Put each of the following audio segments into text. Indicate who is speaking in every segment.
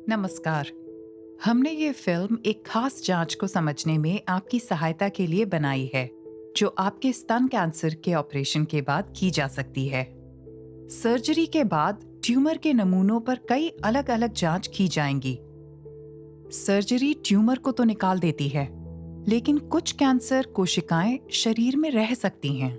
Speaker 1: नमस्कार। हमने ये फिल्म एक खास जांच को समझने में आपकी सहायता के लिए बनाई है, जो आपके स्तन कैंसर के ऑपरेशन के बाद की जा सकती है। सर्जरी के बाद ट्यूमर के नमूनों पर कई अलग-अलग जांच की जाएंगी। सर्जरी ट्यूमर को तो निकाल देती है, लेकिन कुछ कैंसर कोशिकाएं शरीर में रह सकती हैं।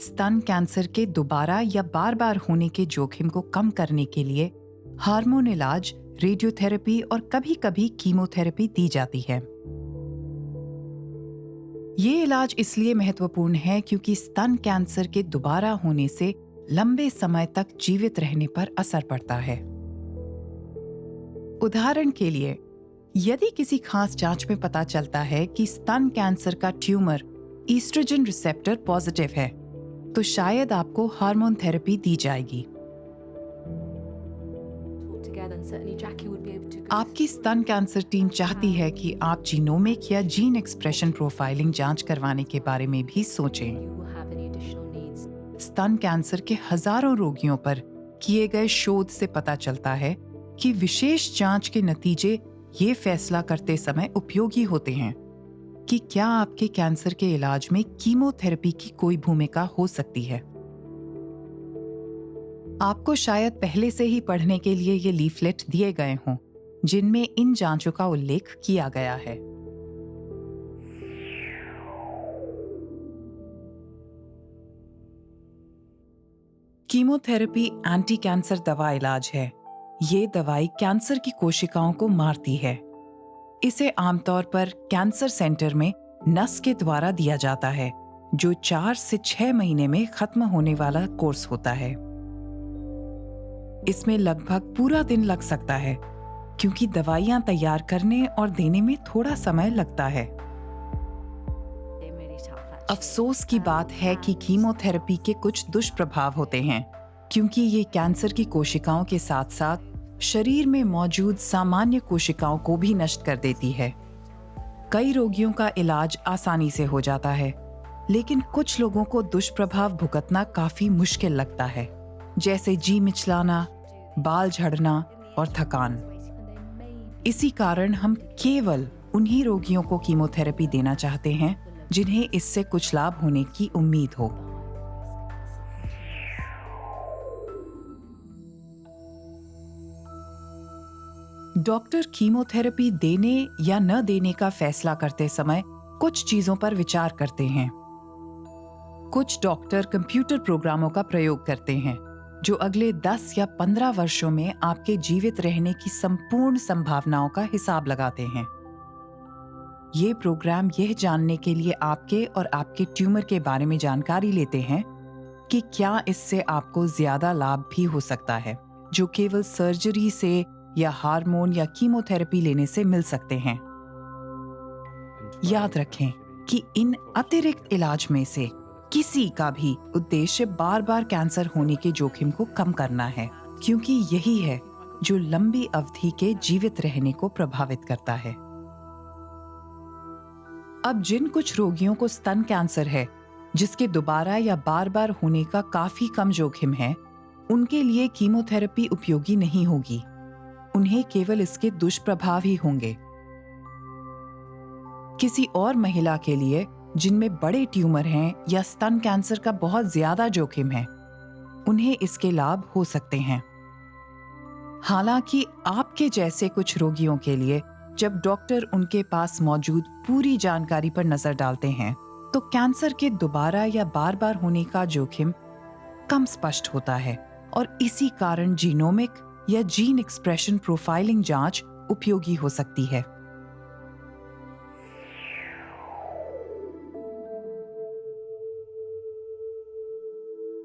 Speaker 1: स्तन कैंसर के दोबारा या बार-बार होने के जोखिम को कम करने के लिए हार्मोन इलाज, रेडियोथेरेपी और कभी-कभी कीमोथेरेपी दी जाती है। ये इलाज इसलिए महत्वपूर्ण है क्योंकि स्तन कैंसर के दोबारा होने से लंबे समय तक जीवित रहने पर असर पड़ता है। उदाहरण के लिए, यदि किसी खास जांच में पता चलता है कि स्तन कैंसर का ट्यूमर ईस्ट्रोजन रिसेप्टर पॉजिटिव है, तो शायद आपको हार्मोन थेरेपी दी जाएगी। आपकी स्तन कैंसर टीम चाहती है कि आप जीनोमिक या जीन एक्सप्रेशन प्रोफाइलिंग जांच करवाने के बारे में भी सोचें। स्तन कैंसर के हजारों रोगियों पर किए गए शोध से पता चलता है कि विशेष जांच के नतीजे ये फैसला करते समय उपयोगी होते हैं कि क्या आपके कैंसर के इलाज में कीमोथेरेपी की कोई भूमिका हो सकती है। आपको शायद पहले से ही पढ़ने के लिए ये लीफलेट दिए गए हों, जिनमें इन जांचों का उल्लेख किया गया है। कीमोथेरेपी एंटी कैंसर दवा इलाज है। ये दवाई कैंसर की कोशिकाओं को मारती है। इसे आमतौर पर कैंसर सेंटर में नस के द्वारा दिया जाता है, जो 4 से 6 महीने में खत्म होने वाला कोर्स होता है। इसमें लगभग पूरा दिन लग सकता है, क्योंकि दवाइयां तैयार करने और देने में थोड़ा समय लगता है। अफसोस की बात है कि कीमोथेरेपी के कुछ दुष्प्रभाव होते हैं, क्योंकि ये कैंसर की कोशिकाओं के साथ-साथ शरीर में मौजूद सामान्य कोशिकाओं को भी नष्ट कर देती है। कई रोगियों का इलाज आसानी से हो जाता है, लेकिन कुछ लोगों को दुष्प्रभाव भुगतना काफी मुश्किल लगता है, जैसे जी मिचलाना, बाल झड़ना और थकान। इसी कारण हम केवल उन्हीं रोगियों को कीमोथेरेपी देना चाहते हैं जिन्हें इससे कुछ लाभ होने की उम्मीद हो। डॉक्टर कीमोथेरेपी देने या न देने का फैसला करते समय कुछ चीजों पर विचार करते हैं। कुछ डॉक्टर कंप्यूटर प्रोग्रामों का प्रयोग करते हैं, जो अगले 10 या 15 वर्षों में आपके जीवित रहने की संपूर्ण संभावनाओं का हिसाब लगाते हैं। ये प्रोग्राम यह जानने के लिए आपके और आपके ट्यूमर के बारे में जानकारी लेते हैं कि क्या इससे आपको ज्यादा लाभ भी हो सकता है, जो केवल सर्जरी से या हार्मोन या कीमोथेरेपी लेने से मिल सकते हैं। याद रखें कि इन अतिरिक्त इलाज में से किसी का भी उद्देश्य बार-बार कैंसर होने के जोखिम को कम करना है, क्योंकि यही है जो लंबी अवधि के जीवित रहने को प्रभावित करता है। अब जिन कुछ रोगियों को स्तन कैंसर है, जिसके दोबारा या बार-बार होने का काफी कम जोखिम है, उनके लिए कीमोथेरेपी उपयोगी नहीं होगी। उन्हें केवल इसके दुष्प्रभाव ही होंगे। किसी और महिला के लिए जिनमें बड़े ट्यूमर हैं या स्तन कैंसर का बहुत ज्यादा जोखिम है, उन्हें इसके लाभ हो सकते हैं। हालांकि आपके जैसे कुछ रोगियों के लिए जब डॉक्टर उनके पास मौजूद पूरी जानकारी पर नजर डालते हैं, तो कैंसर के दोबारा या बार-बार होने का जोखिम कम स्पष्ट होता है और इसी कारण जीनोमिक या जीन एक्सप्रेशन प्रोफाइलिंग जांच उपयोगी हो सकती है।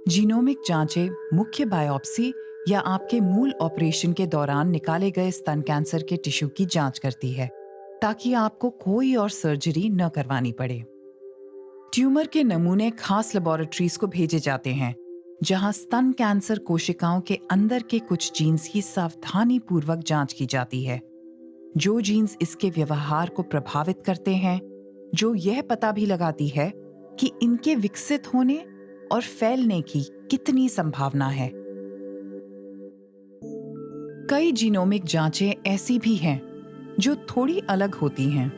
Speaker 1: जीनोमिक जांचें मुख्य बायोप्सी या आपके मूल ऑपरेशन के दौरान निकाले गए स्तन कैंसर के टिश्यू की जांच करती है, ताकि आपको कोई और सर्जरी न करवानी पड़े। ट्यूमर के नमूने खास लेबोरेटरीज को भेजे जाते हैं, जहां स्तन कैंसर कोशिकाओं के अंदर के कुछ जीन्स की सावधानी पूर्वक जांच की जाती है, जो जीन्स इसके व्यवहार को प्रभावित करते हैं, जो यह पता भी लगाती है कि इनके विकसित होने और फैलने की कितनी संभावना है। कई जीनोमिक जांचें ऐसी भी हैं जो थोड़ी अलग होती हैं,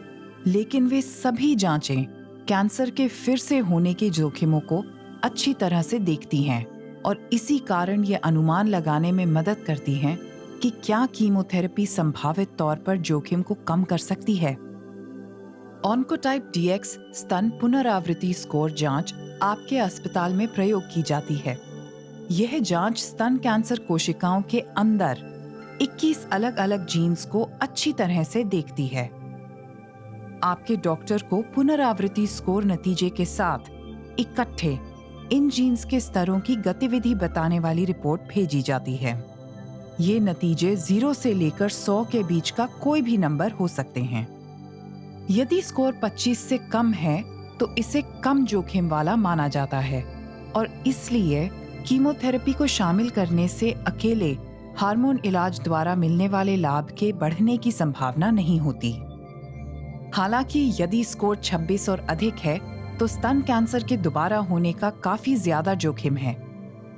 Speaker 1: लेकिन वे सभी जांचें कैंसर के फिर से होने के जोखिमों को अच्छी तरह से देखती हैं और इसी कारण ये अनुमान लगाने में मदद करती हैं कि क्या कीमोथेरेपी संभावित तौर पर जोखिम को कम कर सकती है। ऑन्कोटाइप DX स्तन पुनरावृत्ति स्कोर जांच आपके अस्पताल में प्रयोग की जाती है। यह जांच स्तन कैंसर कोशिकाओं के अंदर 21 अलग-अलग जीन्स को अच्छी तरह से देखती है। आपके डॉक्टर को पुनरावृत्ति स्कोर नतीजे के साथ इकट्ठे इन जीन्स के स्तरों की गतिविधि बताने वाली रिपोर्ट भेजी जाती है। ये नतीजे 0 से लेकर 100 के बीच का कोई भी नंबर हो सकते हैं। यदि स्कोर 25 से कम है तो इसे कम जोखिम वाला माना जाता है और इसलिए कीमोथेरेपी को शामिल करने से अकेले हार्मोन इलाज द्वारा मिलने वाले लाभ के बढ़ने की संभावना नहीं होती। हालांकि यदि स्कोर 26 और अधिक है तो स्तन कैंसर के दोबारा होने का काफी ज्यादा जोखिम है।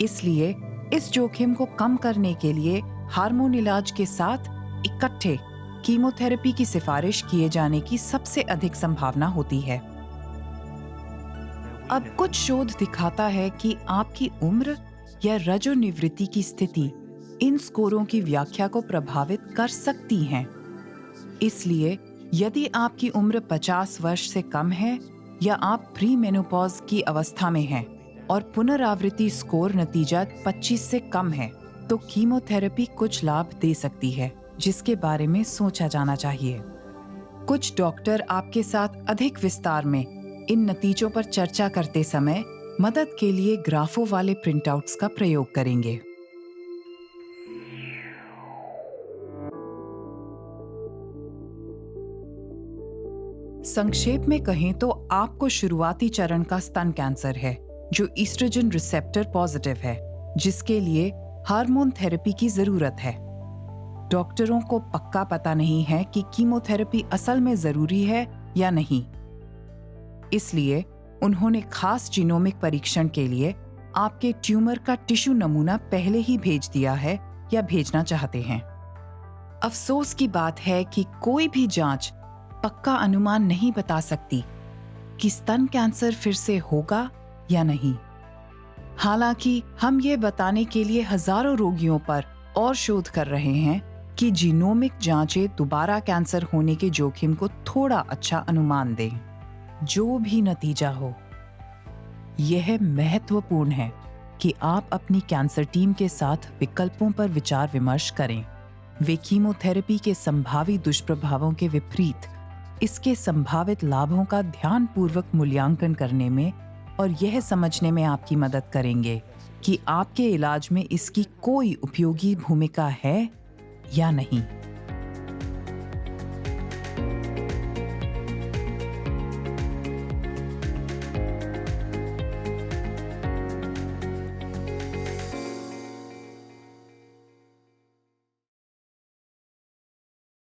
Speaker 1: इसलिए इस जोखिम को कम करने के लिए हार्मोन इलाज के साथ इकट्ठे कीमोथेरेपी की सिफारिश किए जाने की सबसे अधिक संभावना होती है। अब कुछ शोध दिखाता है कि आपकी उम्र या रजोनिवृत्ति की स्थिति इन स्कोरों की व्याख्या को प्रभावित कर सकती हैं। इसलिए यदि आपकी उम्र 50 वर्ष से कम है या आप प्री मेनोपॉज की अवस्था में हैं और पुनरावृत्ति स्कोर नतीजा 25 से कम है, तो कीमोथेरेपी कुछ लाभ दे सकती है, जिसके बारे में सोचा जाना चाहिए। कुछ डॉक्टर आपके साथ अधिक विस्तार में इन नतीजों पर चर्चा करते समय मदद के लिए ग्राफों वाले प्रिंटआउट्स का प्रयोग करेंगे। संक्षेप में कहें तो आपको शुरुआती चरण का स्तन कैंसर है जो ईस्ट्रोजन रिसेप्टर पॉजिटिव है, जिसके लिए हार्मोन थेरेपी की जरूरत है। डॉक्टरों को पक्का पता नहीं है कि कीमोथेरेपी असल में जरूरी है या नहीं, इसलिए उन्होंने खास जीनोमिक परीक्षण के लिए आपके ट्यूमर का टिश्यू नमूना पहले ही भेज दिया है या भेजना चाहते हैं। अफसोस की बात है कि कोई भी जांच पक्का अनुमान नहीं बता सकती कि स्तन कैंसर फिर से होगा या नहीं। हालांकि हम ये बताने के लिए हजारों रोगियों पर और शोध कर रहे हैं कि जीनोमिक जांचें दोबारा कैंसर होने के जोखिम को थोड़ा अच्छा अनुमान दें। जो भी नतीजा हो, यह महत्वपूर्ण है कि आप अपनी कैंसर टीम के साथ विकल्पों पर विचार विमर्श करें। वे कीमोथेरेपी के संभावित दुष्प्रभावों के विपरीत इसके संभावित लाभों का ध्यानपूर्वक मूल्यांकन करने में और यह समझने में आपकी मदद करेंगे कि आपके इलाज में इसकी कोई उपयोगी भूमिका है या नहीं।